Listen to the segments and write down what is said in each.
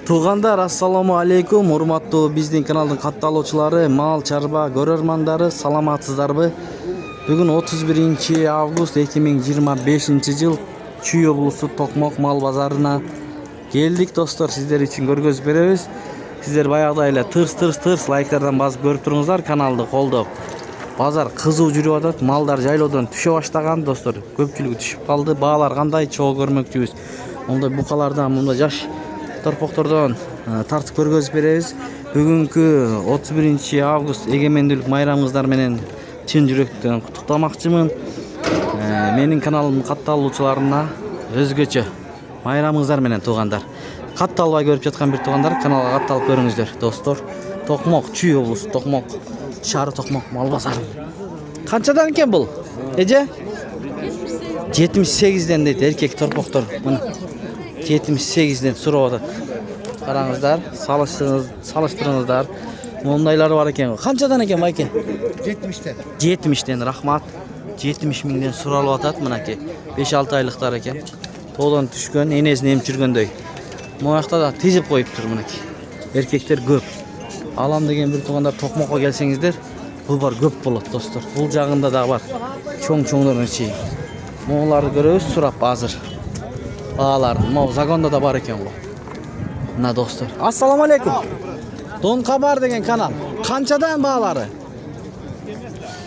Tuğanдар, assalamu alaikum. Urmattуу биздин каналдын катталуучулары, мал чарба көрөрмандары, саламатсыздарбы? Бүгүн 31 август 2025 жыл Чүй облусу Токмок мал базарына келдик достор. Сиздер үчүн көргөзүп беребиз. Сиздер баягыдай эле тырс лайктардан басып көрүп туруңуздар, каналды колдоп. Базар кызуу жүрүп атат, малдар жайлоодон түшө баштаган достор. Көпчүлүгү түшүп калды. Баалар кандай чогуу көрмөкчүбүз. Мондай букалардан, мондай жаш торпоктордон тартып көргөзүп беребиз. Бүгүнкү 31 август эгемендүүлүк майрамыңыздар менен чын жүрөктөн куттуктамакчымын. Менин каналымдын катталуучуларына өзгөчө майрамыңыздар менен туугандар. Катталбай көрүп жаткан бир туугандар каналга катталып көрүңүздөр достор. Токмок, Чүй облусу Токмок шаары Токмок мал базары. Канчадан экен бул? Эже? 78ден дейт эркек торпоктор. Мына 78ден сурап атат. Караңыздар, салыштырыңыздар. Мондайлары бар экен. Канчадан экен байке? 70'ten. 70ден, рахмат. 70 миңден суралып атат мынакей. 5-6 айлыктар экен. Тоодон түшкөн, энесин эмип жүргөндөй. Моякта да тизип коюптур мынакей. Эркектер көп. Алам деген бир туугандар Токмокко келсеңиздер, бул бар көп болот достор. Бул жагында да бар. Чоң-чоңдорун чейин. Моуларды көрөбүз сурап азыр. Баалар, могу загонда да бар экен го. Мына достор. Ассаламу алейкум. Дон Кабар деген канал. Канчадан баалары?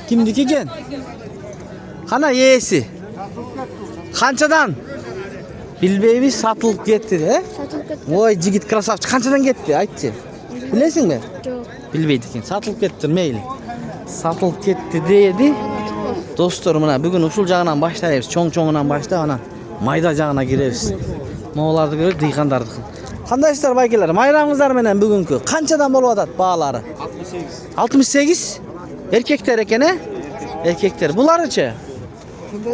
Кимдики экен? Кана ээси? Канчадан? Билбейбиз, сатылып кетти, Сатылып кетти. Ой, жигит красавчы. Канчадан кетти? Айтчы. Билесиңби? Жок. Билбейт экен. Сатылып кеттир, мейли. Сатылып кетти деди. Достор, мына бүгүн ушул жагынан баштайбыз. Чоң-чоңунан баштап, анан майда жагына киребиз. Моуларды көрөп, дыйкандарды. Кандайсыздар байкелер? Майрамыңыздар менен бүгүнкү канчадан болуп атат баалары? 68. Эркектер экен, Эркектер. Буларычы?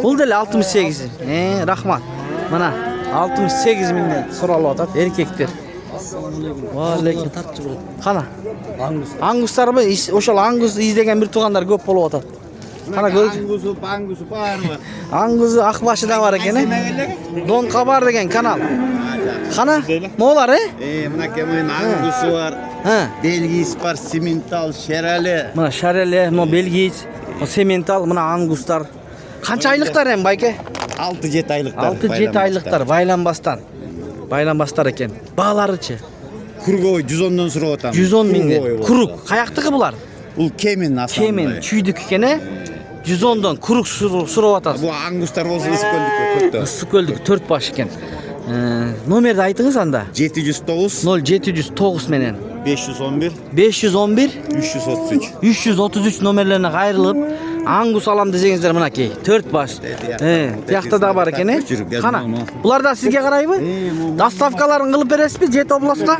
Бул деле 68. Рахмат. Мына 68 миңден суралып атат эркектер. Валейкум тартчы болот. Кана? Аңгустарбы? Ошол аңгус издеген бир туугандар көп болуп атат. Кана көр. Аңгусу барбы? Аңгузу Акбашы да бар экен, Дон Кабар деген канал. Кана? Моолар, Мынакей менин аңгусу бар. Белгиис бар, Сементал, Шерали. Мына Шерали, мо Белгиис, мо Сементал, мына аңгустар. Канча айлыктар эми байке? 6-7 айлыктар. 6-7 айлыктар байланбастан. Байланбастар экен. Бааларычы? Кургой 110дон сурап атам. 110 миңден. Курук. Каяктыкы булар? Бул Кемин асlan. Кемин, чүйдүк экен, 110дон курук сурап атасыз. Бул аңгустар болсо Ысыкөлдүккө. Ысыкөлдүк 4 баш экен. Номерди айтыңыз анда. 709 0709 менен 511 511 333. 333 номерлерине кайрылып аңгус алам десеңиздер мынакей 4 баш. Тиякта да бар экен, Кана? Булар да сизге карайбы? Доставкаларын кылып бересизби Жет областка?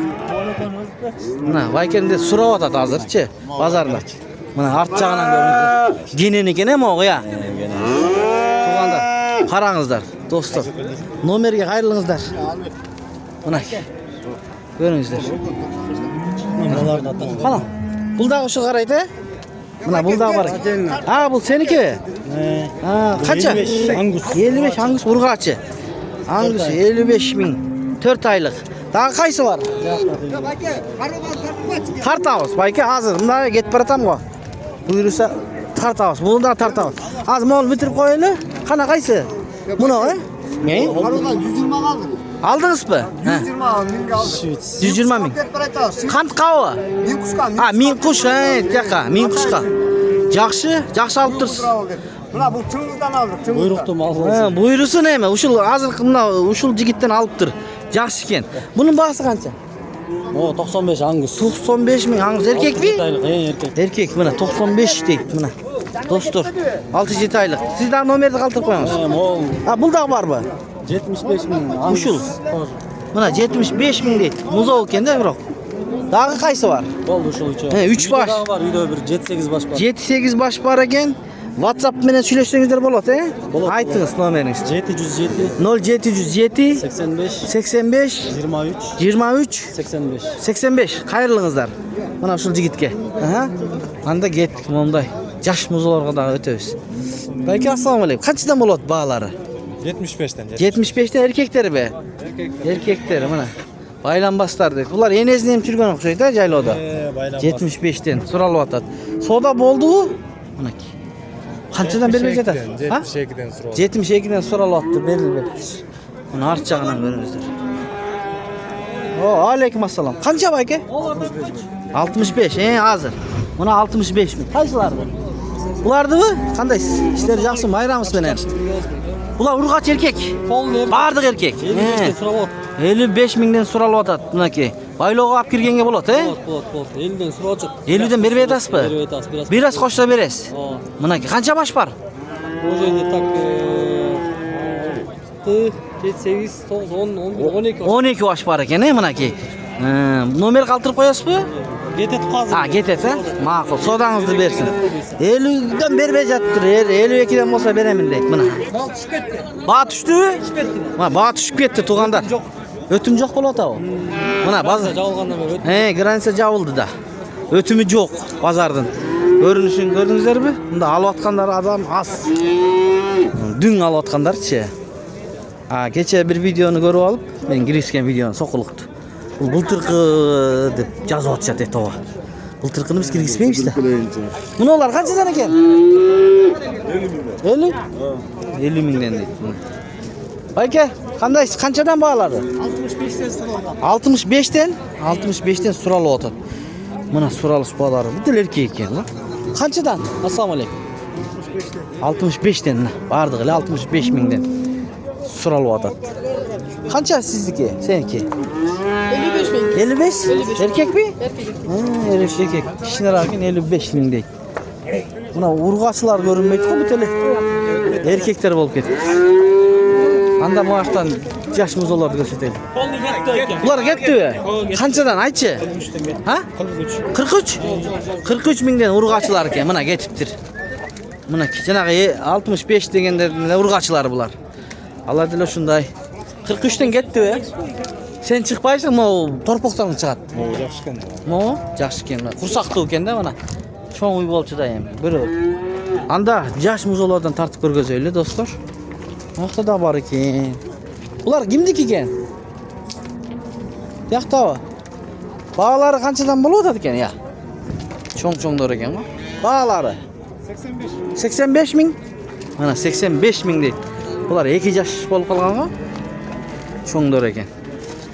Мына байкенде сурап атат азырчы базарда. Мына арт жагынан көрүнөт. Кенен экен, могу я. Туугандар, караңыздар, достор. Номерге кайрылыңыздар. Мына. Көрүңүздөр. Кана? Бул дагы ушу карайт, Мына бул дагы бар. Бул сеники? Канча? Аңгус. 55 аңгус ургачы. Аңгус 55 миң. 4 айлык. Дагы кайсы бар? Тартабыз, байке, азыр мына кетип баратам го. Буйруса тартабыз. Муну да тартабыз. Азыр муну бүтүрүп коелу. Кана кайсы? Муну, Карадан 120 калды. Алдыңызбы? 120 миңге алдым. 120 миң. Кант кабы? Мин кушка. Миң куш, тияка, миң кушка. Жакшы алып турсуз. Мына бул чыңгыздан алдык, чыңгыздан. Буйрукту мал. Буйрусун эме, ушул азыр мына ушул жигиттен алыптыр. Жакшы экен. Бунун баасы канча? О, 95 аңгус. 95 миң аңгус эркекпи? Эркек. Эркек, мына 95 дейт мына. Достор, 6-7 айлык. Сиз дагы номерди калтырып коюңуз. Бул дагы барбы? 75 миң. Ушул. Мына 75 миң дейт. Музоо экен да бирок. Дагы кайсы бар? Болду ушул үчөө. 3 баш. Бар, үйдө бир 7-8 баш бар. 7-8 баш бар экен. WhatsApp менен сүйлөшсөңүздөр болот, Болот. Айтыңыз номериңизди. 707 0707 85 85 23 23 85. 85. Кайрылыңыздар. Мына ушул жигитке. Анда кеттик момундай. Жаш музолорго дагы өтөбүз. Байке, ассаламу алейкум. Канчадан болот баалары? 75'ten. 75'te erkekleri be. Erkekleri mına. Байланбастар дейт. Булар энесин эм жүргөн окшойт да жайлоодо. Байланбас. 75тен суралып атат. Соода болдубу? Мынакей. Канчадан бербей жатат? 72'den sonra. 72ден суралып атты, берилбепти. Мына арт жагынан көрүңүздөр. О, алейкум ассалам. Канча байке? 65, азыр. Мына 65 миң. Кайсыларды? Булардыбы? Кандайсыз? Иштер жакшымы? Майрамыз менен. Булар ургач эркек. Бардык эркек. 55'den sonra 55 миңден суралып атат. Мынакей. Байлоого алып киргенге болот, Болот. 50'den sonra olacak. 50ден бербей атасызбы? Бербей атасыз, biraz. Бир аз кошсо бересиз. Мынакей. Канча баш бар? O жерде так 8, 9, 10, 12. 12 баш бар экен, мынакей. Номер калтырып коесузбу? Кетет казыр. Кетет, Макул. Содаңызды берсин. 50ден бербей жатыр. 52ден болсо беремин дейт. Мына. Бал түшүп кетти. Баа түштүбү? Түшүп кетти. Баа түшүп кетти, туугандар. Өтүм жок болот абы. Мына базар. Жабылгандан бери Граница жабылды да. Өтүмү жок базардын. Көрүнүшүн көрдүңүздөрбү? Мында алып аткандар адам аз. Дүң алып аткандарчы. Кече бир видеону көрүп алып, мен кирискен видеону сокулукту. Бул былтыркы деп жазып атышат ооба. Былтыркыны биз киргизбейбиз да. Мунулар канчадан экен? 50? 50 миңден дейт. Байке, кандайсыз? Канчадан баалады? 65'den sonra. 65'ten? 65'ten суралып атат. Мына суралыш баалары бүт эле эркек экен, Канчадан? Ассаламу алейкум. 65'ten. Бардыгы эле 65 миңден суралып атат. Канча сиздики? Сеники? 55 bin. 55? Erkek mi? Erkek. Kişiler hakin 55 bin deyt. Buna urgaçılar görünmeydi ko bu tele. Erkekler bolup ketdi. Anda bu açtan yaşımız olardı göstereyim. Bular ketdi mi? Kançadan aytçı? Ha? 43. 43 miңден urgaçılar eken. Mına ketiptir. Mına janagı 65 degenler urgaçılar bular. Allah dile şunday. 43'ten ketdi mi? Sen çıkpaysın mı o torpoktan çıkat? O yaxşı ekan. Mo, yaxşı ekan. Kursaqtı ekan da mana. Çoğ uy bolçu da hem. Biri. Anda yaş muzolardan tartып көргөзөйлү достор. Мақта да бар екен. Бұлар кимдики екен? Яқтабы? Бағалары қаншадан болып жатады екен, я? Чоң-чоңдор екен ғой. Бағалары? 85. 85 мың? Мына 85 мың дейді. Бұлар 2 жаш болып қалған ғой. Чоңдор екен.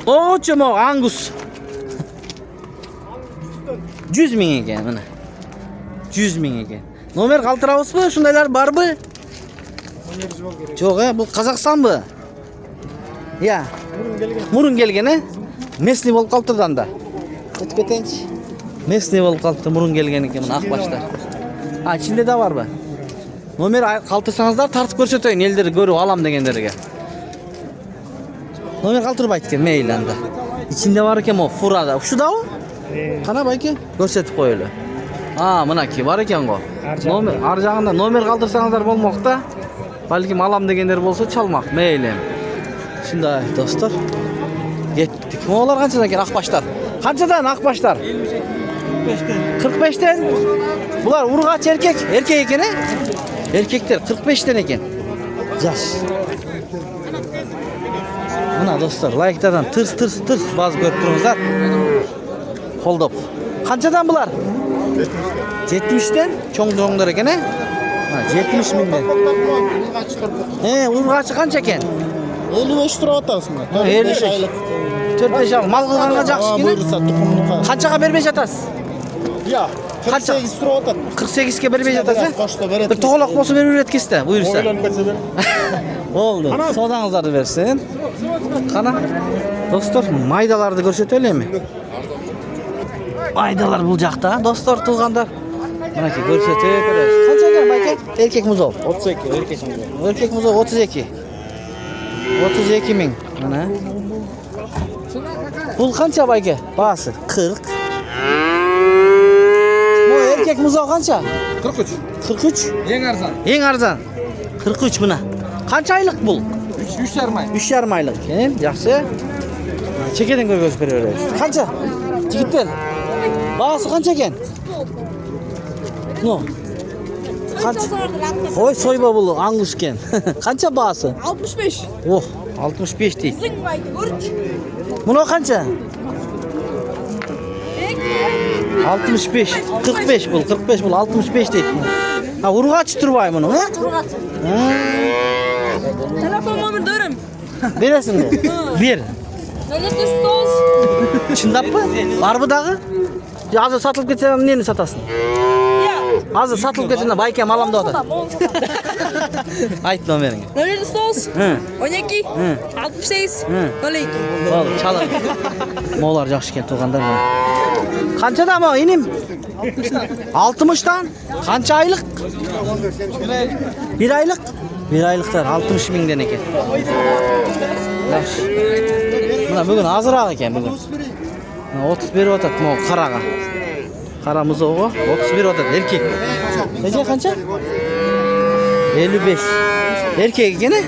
О, чомо, ангус. 100 мың екен, мына. 100 мың екен. Номер қалтырабыз бы? Шундайлар бар бы? Жоқ, бұл Қазақстан бы? Я. Мурун келген, Местный болып қалыптыр анда. Өтіп кетейінші. Местный болып қалыпты, мурун келген екен, мына ақбаштар. Içinde de var bı? Номер қалтырсаңыздар тартып көрсетейін, елдері көріп алам дегендерге. Номер қалтырбайды екен, мейлі анда. İçinde var екен, о, фурада. Şu da o? Қана байке? Көрсетіп қойылы. Мынаки бар екен ғой. Номер, ар жағында номер қалтырсаңыздар болмақ та. Балким алам дегендер болса çalmak, мейлі. Şimdi dostlar. Gittik. Олар қаншадан екен ақбаштар? Қаншадан ақбаштар? 45'ten. Bular urgaç erkek. Erkek eкен, Erkekler 45'ten eкен. Yaş. Mına dostlar, like'dan tırs bazı görüp durumuzlar. Holdop. Kançadan bular? 70'ten. Çoğunlar eken, 70 minden. Urgaçı kança eken? 55 lira atasın. 55 aylık. 4-5 al. Mal kılğanға жақсы екен. Buyursa tukumluqa. Қаншаға бермей жатасыз? Ya 48 lira atat. 48'ke bermей жатасыз? Kaçta verelim? Bir toğlaq bolsa berip etkisi de, buyursa. Oylan kaçadan. Oldu. Sodаңыздарды versin. Қана. Dostlar, maydalарды көрсөтөлү эми. Майдалар бул жакта, достор, туугандар. Мынакей көрсөтөп көрөбүз. Канча экен байке? Эркек музол. 32 erkek şimdi. Эркек музол 32. 32 миң. Мына. Бул канча байке? Баасы 40. Мо эркек музол канча? 43. 43. En arzan. Ең арзан. 43 мына. Канча айлык бул? 3,5 ay. 3,5 айлык экен. Жакшы. Чекеден көргөзүп бере беребиз. Канча? Жигиттер. Баасы канча экен? Ну. Канча? Ой, сойба бул аңгус экен. Канча баасы? 65. Ох, 65 дейт. Zing var, görüş. Buna kança? 65. 45 bul. 45 bul. 65 deydi. Ha, urgaç turbay bunu, ha? Urgaç. Telefon numarlarım. Beresin mi? Bir. 909. Şundap mı? Var mı dağı? Hazır satılıp geçsen neyini satasın? Ya. Hazır satılıp geçsen baykem alam da oda. Ayt numaranı. 909. Hı. 12. Hı. 68. Hı. 02. Oğlum çalın. Moğollar yaxşı kent toğanдар bana. Kançada mı inim? 60'dan. Kança aylık? Bir aylık. Bir aylıklar 60 bin deneke. Yaxşı. Buna bugün azırak eken bugün. 31 otat mu karaga. Karamız oğu 31 otat erkek. Nece kança? 55. Erkek gene?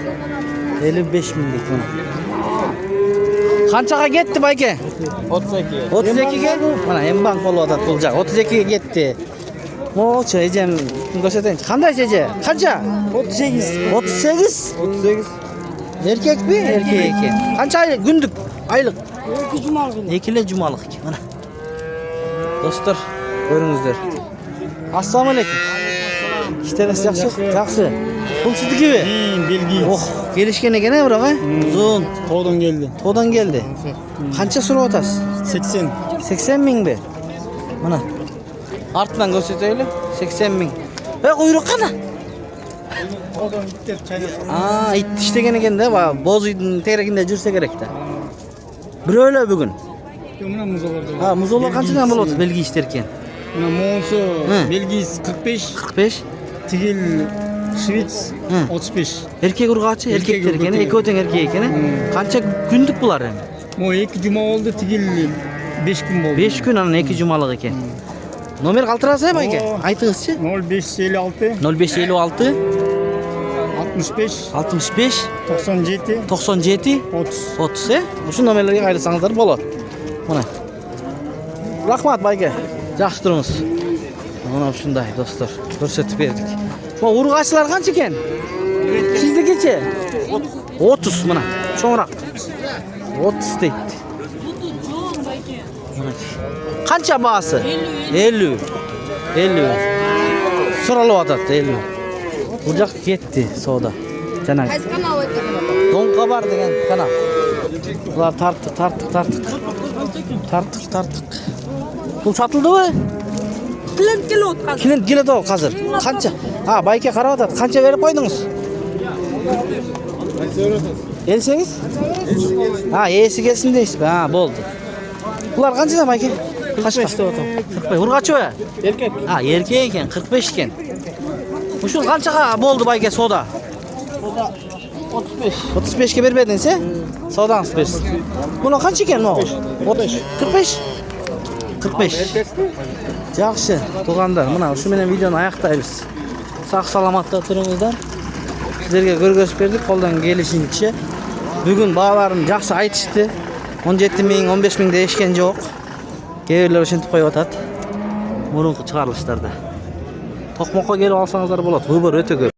55 bin deyik buna. Kançaga gitti bayke? 32. 32 ge? Mana embank bolu otat bulacak. 32 ge gitti. Moço ecem göstereyim. Kanday ece? Kança? 38. 38. 38. Erkek mi? Erkek. Kança aylık? Gündük. Aylık. 2 cumalık. Ekile cumalık. Mana. Dostlar, görüңүздөр. Assalamu alaikum. İşleriniz yaxşı? Yaxşı. Бұл sizdiki mi? Belgi. Oh, gelişken eкен bırak ha? Uzun. Toğdan geldi. Todan geldi. Kança sürüp atasiz? 80. 80 ming be. Mana. Artdan göstereyli. 80 ming. Ve kuyruk kana. Toğdan bitter çayda. Aa, it iştegen eken de boz itin terekinde жүрse керек de. Böyle bugün. Mına muz olurdu. Ha, muzola kançadan болады belgi işтерken? Mına Monsu. Hı. Belgis 45. 45. Tigil Şvits Hı. 35. Erkek urgaçı, erkekler Erkek ekeni, urgaçı. iki öten erkek ekeni. Kança gündük bular yani? Mo 2 cuma oldu tigil 5 gün oldu. 5 gün anın 2 cumalık eken. Nomer kaltırasa mı eken? Oo. Aytыңызчы. 0556 0556 65 65 97 97 30. 30 Uşu nomerlerге kayırsanızlar болады. Mana. Rahmat bayke. Жақсы тұрыңыз. Mana ушундай достор. Көрсөтүп бердик. Mo urgaçlar kança eken? Sizdikiçi? 30 mana. Çoğurak. 30 deydi. Kança bağısı? 50. 50. Sıralı adat 50. Bucak gitti soda. Canak. Qaysi kanal ekan? Donqa var degan kanal. Bular tarttık. Bu satıldı mı? Klient kelot hozir. Klient keladi o hazır. Qancha? Ha, bayka qarab atat. Qancha berib qo'ydingiz? 58? Ha, esi kelsin deysiz. Ha, bo'ldi. Bular qanchadan bayka? 45 da otam. 45. Urg'achi va? Erkek. Ha, erkek ekan, 45 ekan. Shu qanchaga bo'ldi bayka soda? 35. 35 ga berbeding sen? Sodangiz bersin. Buni qancha ekan bu? 30. 45. 45. Yaxshi, to'g'anlar. Mana shu bilan videoni oyoqlaymiz. Sog' salomatda turingizlar. Sizlarga ko'rsatib berdik qo'ldan kelishincha. Bugun baholarni yaxshi aytishdi. 17 ming, 15 ming deyishgan yo'q. Keyrlar o'shintib qo'yib burunqi chiqarilishlarda. To'qmoqqa kelib olsangizlar bo'ladi. Vыбор o'ta ko'p.